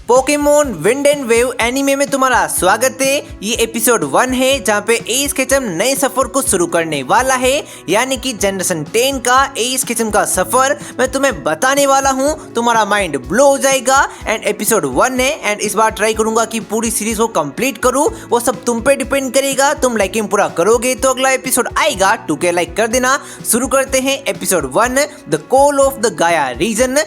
Pokemon wind and wave anime में तुम्हारा स्वागत है। ये एपिसोड 1 है जहाँ पे एस केचम नए सफर को शुरू करने वाला है, यानी कि जनरेशन 10 का एस केचम का सफर मैं तुम्हें बताने वाला हूँ। तुम्हारा माइंड ब्लो हो जाएगा। एंड एपिसोड 1 है एंड इस बार ट्राई करूंगा कि पूरी सीरीज को कंप्लीट करूँ। वो सब तुम पे डिपेंड करेगा। तुम लाइकिंग पूरा करोगे तो अगला एपिसोड आएगा। 2K लाइक कर देना। शुरू करते हैं episode 1, the call of the गाया रीजन।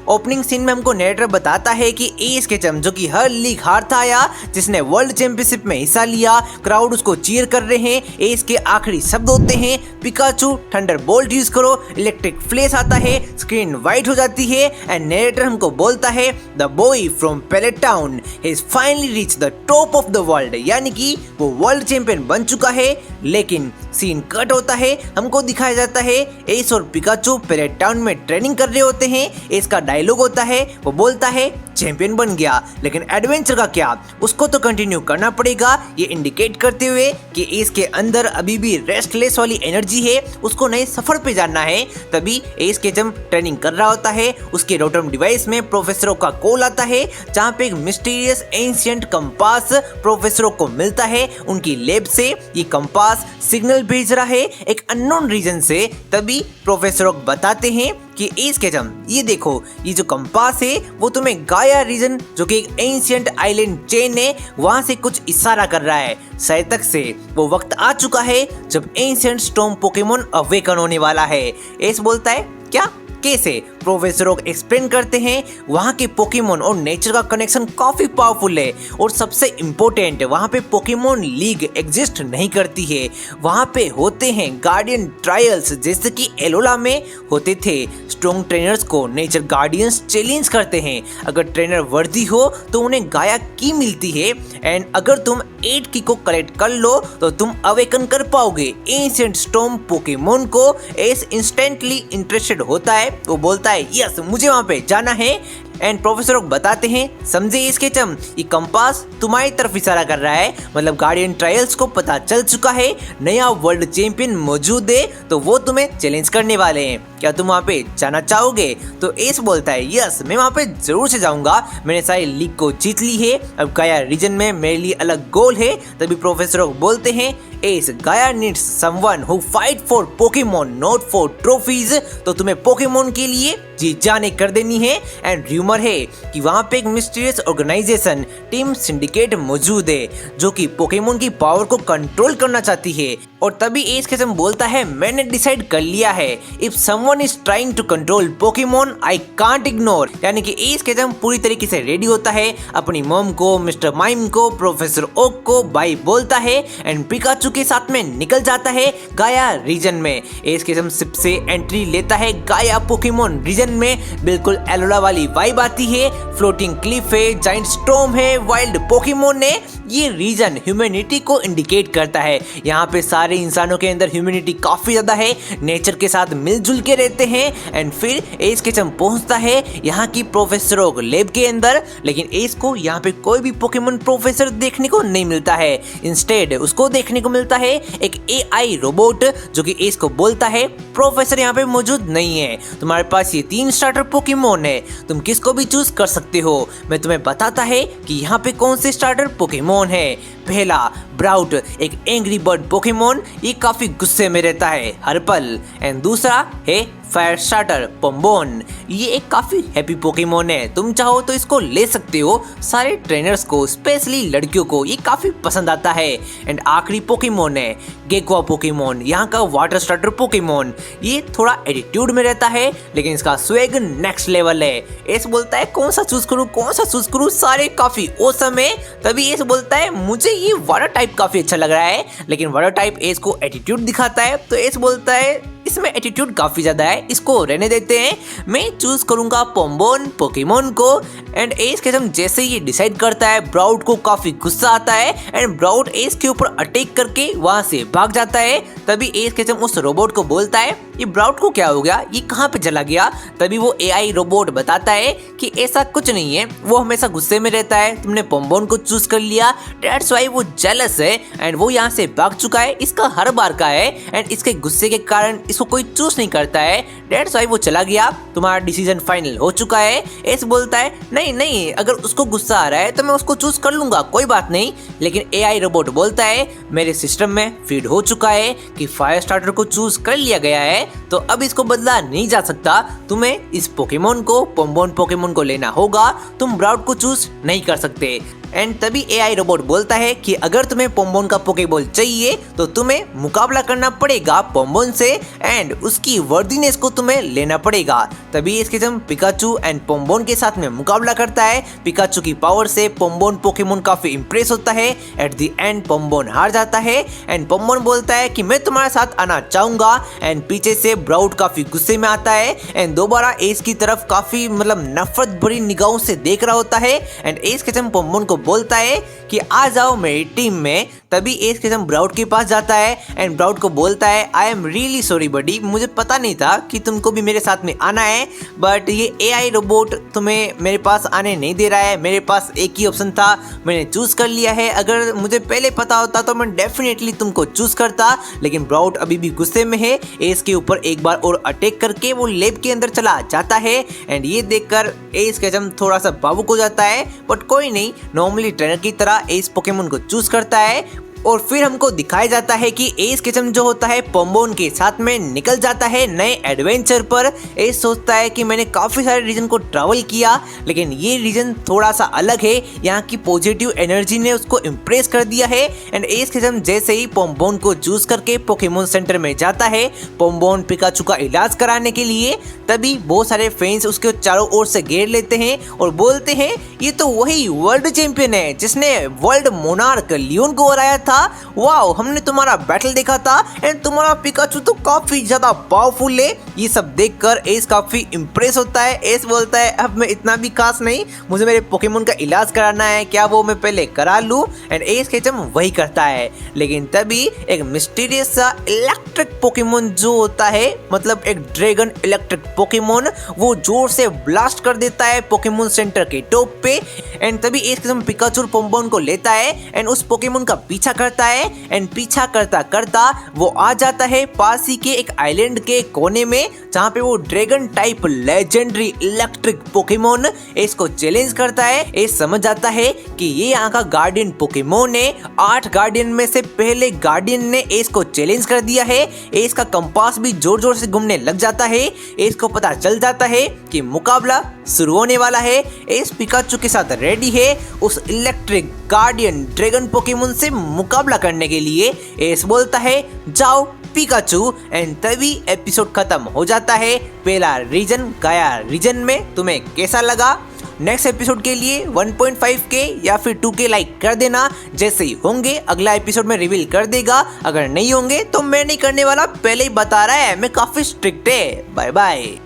ओपनिंग सीन में हमको नरेटर बताता है कि एस केचम जो कि हर लीग हारता आया, जिसने वर्ल्ड चैंपियनशिप में हिस्सा लिया, क्राउड उसको चीयर कर रहे हैं। एस के आखिरी शब्द होते हैं पिकाचू थंडर बोल्ट यूज करो। इलेक्ट्रिक फ्लेश आता है, स्क्रीन वाइट हो जाती है एंड नरेटर हमको बोलता है the boy from Pallet town has finally reach the top of the world, यानी कि वो वर्ल्ड चैंपियन बन चुका है। लेकिन सीन कट होता है, हमको दिखाया जाता है एस और पिकाचू पैलेट टाउन में ट्रेनिंग कर रहे होते हैं। एस का डायलॉग होता है, वो बोलता है चैंपियन बन गया, लेकिन एडवेंचर का क्या, उसको तो कंटिन्यू करना पड़ेगा। ये इंडिकेट करते हुए कि एस के अंदर अभी भी रेस्टलेस वाली एनर्जी है, उसको नए सफर पे जाना है। तभी एस केचम ट्रेनिंग कर रहा होता है। उसके रोटम डिवाइस में प्रोफेसरों का कॉल आता है, जहाँ पे एक मिस्टीरियस एंशिएंट कंपास प्रोफेसरों को मिलता है। उनकी लैब से ये कंपास सिग्नल भेज रहा है एक अननोन रीजन से। तभी प्रोफेसरों बताते हैं कि एस केचम ये देखो, ये जो कंपास है वो तुम्हें गाया रीजन जो कि एक एंशिएंट आइलैंड चेन है वहां से कुछ इशारा कर रहा है। शायद तक से वो वक्त आ चुका है जब एंशिएंट स्टॉर्म पोकेमोन अवेकन होने वाला है। एस बोलता है क्या, कैसे? प्रोफेसर एक्सप्लेन करते हैं वहाँ के पोकेमोन और नेचर का कनेक्शन काफी पावरफुल है और सबसे इम्पोर्टेंट वहाँ पे पोकेमोन लीग एग्जिस्ट नहीं करती है। वहाँ पे होते हैं गार्डियन ट्रायल्स, जैसे कि एलोला में होते थे। स्ट्रॉन्ग ट्रेनर्स को नेचर गार्डियंस चैलेंज करते हैं। अगर ट्रेनर वर्दी हो तो उन्हें गाया की मिलती है एंड अगर तुम 8 की को कलेक्ट कर लो तो तुम अवेकन कर पाओगे एंशिएंट स्टॉर्म पोकेमोन को। एस इंस्टेंटली इंटरेस्टेड होता है, वो बोलता है यस मुझे वहां पे जाना है। एंड प्रोफेसर बताते हैं समझे एस केचम, ये कंपास तुम्हारी तरफ इशारा कर रहा है, मतलब गार्डियन ट्रायल्स को पता चल चुका है नया वर्ल्ड चैंपियन मौजूद है, तो वो तुम्हें चैलेंज करने वाले हैं। क्या तुम वहाँ पे जाना चाहोगे? तो एस बोलता है यस मैं वहाँ पे जरूर से जाऊंगा, मैंने सारी लीग को जीत ली है, अब गाया रीजन में मेरे लिए अलग गोल है। तभी प्रोफेसर बोलते हैं एस गाया needs someone who fight for Pokemon not for trophies, तो तुम्हें पोकेमोन के लिए जी जाने कर देनी है। एंड र्यूमर है कि वहाँ पे एक मिस्टीरियस ऑर्गेनाइजेशन टीम सिंडिकेट मौजूद है जो कि पोकेमोन की पावर को कंट्रोल करना चाहती है। और तभी एस केचम बोलता है मैंने डिसाइड कर लिया है, if someone is trying to control Pokemon I can't ignore, यानी कि एस केचम पूरी तरीके से रेडी होता है। अपनी मॉम को, मिस्टर माइम को, प्रोफेसर ओक को बाय बोलता है एंड पिकाचू के साथ में निकल जाता है गाया रीजन में। एस केचम शिप से एंट्री लेता है गाया पोकेमोन रीजन में। बिल्कुल एलोला वाली वाइब आती है, फ्लोटिंग क्लिफ है, जाइंट स्टॉर्म है, वाइल्ड पोकेमोन है। ये रीजन ह्यूमैनिटी को इंडिकेट करता है। यहाँ पे सारे इंसानों के अंदर ह्यूमैनिटी काफी ज्यादा है, नेचर के साथ मिलजुल के रहते हैं। एंड फिर एस केचम पहुंचता है यहाँ की प्रोफेसरों लैब के अंदर, लेकिन एस को यहाँ पे कोई भी पोकेमोन प्रोफेसर देखने को नहीं मिलता है। इंस्टेड उसको देखने को मिलता है एक एआई रोबोट जो कि एस को बोलता है प्रोफेसर यहाँ पे मौजूद नहीं है, तुम्हारे पास ये 3 स्टार्टर पोकेमोन है, तुम किसको भी चूज कर सकते हो। मैं तुम्हें बताता है कि यहाँ पे कौन से स्टार्टर पोकेमोन है। पहला ब्राउट, एक एंग्री बर्ड पोकेमोन, ये काफी गुस्से में रहता है हर पल। एंड दूसरा है फायर स्टार्टर पोम्बोन, ये एक काफी हैप्पी पोकेमोन है, तुम चाहो तो इसको ले सकते हो। सारे ट्रेनर्स को, स्पेशली लड़कियों को ये काफी पसंद आता है। एंड आखिरी पोकेमोन है गेक्वा पोकेमोन, यहाँ का वाटर स्टार्टर पोकेमोन, ये थोड़ा एटीट्यूड में रहता है लेकिन इसका स्वेग नेक्स्ट लेवल है। एस बोलता है कौन सा चूज करूँ, कौन सा चूज करूँ, सारे काफी ऑसम है। तभी एस बोलता है मुझे ये वाटर टाइप काफी अच्छा लग रहा है, लेकिन वाटर टाइप एस को एटीट्यूड दिखाता है, तो एस बोलता है इसमें एटीट्यूड काफी ज्यादा है, इसको रहने देते हैं, मैं चूज करूंगा पोम्बोन पोकेमोन को। एंड एस केचम जैसे ये डिसाइड करता है, ब्राउट को काफी गुस्सा आता है एंड ब्राउट एस के ऊपर अटैक करके वहां से भाग जाता है। तभी एस केचम उस रोबोट को बोलता है ये ब्राउट को क्या हो गया, ये कहाँ पे चला गया। तभी वो एआई रोबोट बताता है कि ऐसा कुछ नहीं है, वो हमेशा गुस्से में रहता है, तुमने पोम्बोन को चूज कर लिया, दैट्स व्हाई वो जेलस है एंड वो यहाँ से भाग चुका है, इसका हर बार का है एंड इसके गुस्से के कारण इसको कोई चूज नहीं करता है, डेट्स वाई वो चला गया, तुम्हारा डिसीजन फाइनल हो चुका है। एस बोलता है नहीं नहीं, अगर उसको गुस्सा आ रहा है तो मैं उसको चूज कर लूंगा, कोई बात नहीं। लेकिन एआई रोबोट बोलता है मेरे सिस्टम में फीड हो चुका है कि फायर स्टार्टर को चूज कर लिया गया है, तो अब इसको बदला नहीं जा सकता, तुम्हें इस पोकेमोन को, पोम्बोन पोकेमोन को लेना होगा, तुम ब्राउड को चूज नहीं कर सकते। एंड तभी एआई रोबोट बोलता है कि अगर तुम्हें पोम्बोन का पोकेबॉल चाहिए तो तुम्हें मुकाबला करना पड़ेगा पोम्बोन से एंड उसकी वर्दीनेस को तुम्हें लेना पड़ेगा। तभी इसके जम पिकाचू एंड पोम्बोन के साथ में मुकाबला करता है। पिकाचू की पावर से पोम्बोन पोकेमोन काफी इंप्रेस होता है। एट द एंड पोम्बोन हार जाता है एंड पोम्बोन बोलता है कि मैं तुम्हारे साथ आना चाहूंगा एंड पीछे से ब्राउड काफी गुस्से में आता है एंड दोबारा एस की तरफ काफी नफरत भरी निगाहों से देख रहा होता है एंड एस के जम पोम्बोन को बोलता है कि आ जाओ मेरी टीम में। तभी एस के जम ब्राउड के पास जाता है एंड ब्राउड को बोलता है आई एम रियली सॉरी बडी, मुझे पता नहीं था कि तुमको भी मेरे साथ में आना है, बट ये एआई रोबोट तुम्हें मेरे पास आने नहीं दे रहा है, मेरे पास एक ही ऑप्शन था, मैंने चूज कर लिया है, अगर मुझे पहले पता होता तो मैं डेफिनेटली तुमको चूज करता। लेकिन ब्राउड अभी भी गुस्से में है, एस के ऊपर एक बार और अटैक करके वो लैब के अंदर चला जाता है एंड ये देखकर एस के जम थोड़ा सा भावुक हो जाता है, बट कोई नहीं, नॉर्मली ट्रेनर की तरह एस पोकेमोन को चूज करता है। और फिर हमको दिखाया जाता है कि एस केचम जो होता है पोम्बोन के साथ में निकल जाता है नए एडवेंचर पर। एस सोचता है कि मैंने काफ़ी सारे रीजन को ट्रैवल किया लेकिन ये रीजन थोड़ा सा अलग है, यहाँ की पॉजिटिव एनर्जी ने उसको इम्प्रेस कर दिया है एंड एस केचम जैसे ही पोम्बोन को चूज करके पोकेमोन सेंटर में जाता है पोम्बोन पिकाचू का इलाज कराने के लिए, तभी बहुत सारे फैंस उसके चारों ओर से घेर लेते हैं और बोलते हैं ये तो वही वर्ल्ड चैंपियन है जिसने वर्ल्ड मोनार्क लियोन को हराया था, वाओ हमने तुम्हारा बैटल देखा था एंड तुम्हारा पिकाचू तो काफी ज्यादा पावरफुल है। ये सब देखकर एस काफी इंप्रेस होता है। एस बोलता है अब मैं इतना भी खास नहीं, मुझे मेरे पोकेमोन का इलाज कराना है, क्या वो मैं पहले करा लूं? एंड एस केचम वही करता है। लेकिन तभी एक मिस्टीरियस सा इलेक्ट्रिक पोकेमोन जो होता है, मतलब एक ड्रैगन इलेक्ट्रिक पोकेमोन, वो जोर से ब्लास्ट कर देता है पोकेमोन सेंटर के टॉप पे एंड तभी एस केचम पिकाचू और पोम्बोन को लेता है एंड उस पोकेमोन का पीछा करता है एंड पीछा करता करता वो आ जाता है पास ही के एक आइलैंड के कोने में जहाँ पे वो dragon type legendary electric Pokemon S को चैलेंज करता है। एस समझ जाता है कि ये यहाँ का गार्डियन पोकेमोन है, 8 गार्डियन में से पहले गार्डियन ने एस को चैलेंज कर दिया है। एस का कंपास भी जोर जोर से घूमने लग जाता है। एस को पता चल जाता है कि मुकाबला शुरू होने वाला है। एस पिकाचू के साथ रेडी है उस इलेक्ट्रिक गार्डियन ड्रैगन पोकेमोन से मुकाबला करने के लिए। एस बोलता है जाओ पिकाचू एंड तभी एपिसोड खत्म हो जाता है। पहला रीजन गया रीजन में। तुम्हें कैसा लगा? नेक्स्ट एपिसोड के लिए 1.5K या फिर 2K लाइक कर देना, जैसे ही होंगे अगला एपिसोड में रिवील कर देगा, अगर नहीं होंगे तो मैं नहीं करने वाला, पहले ही बता रहा है, मैं काफी स्ट्रिक्ट है। Bye bye.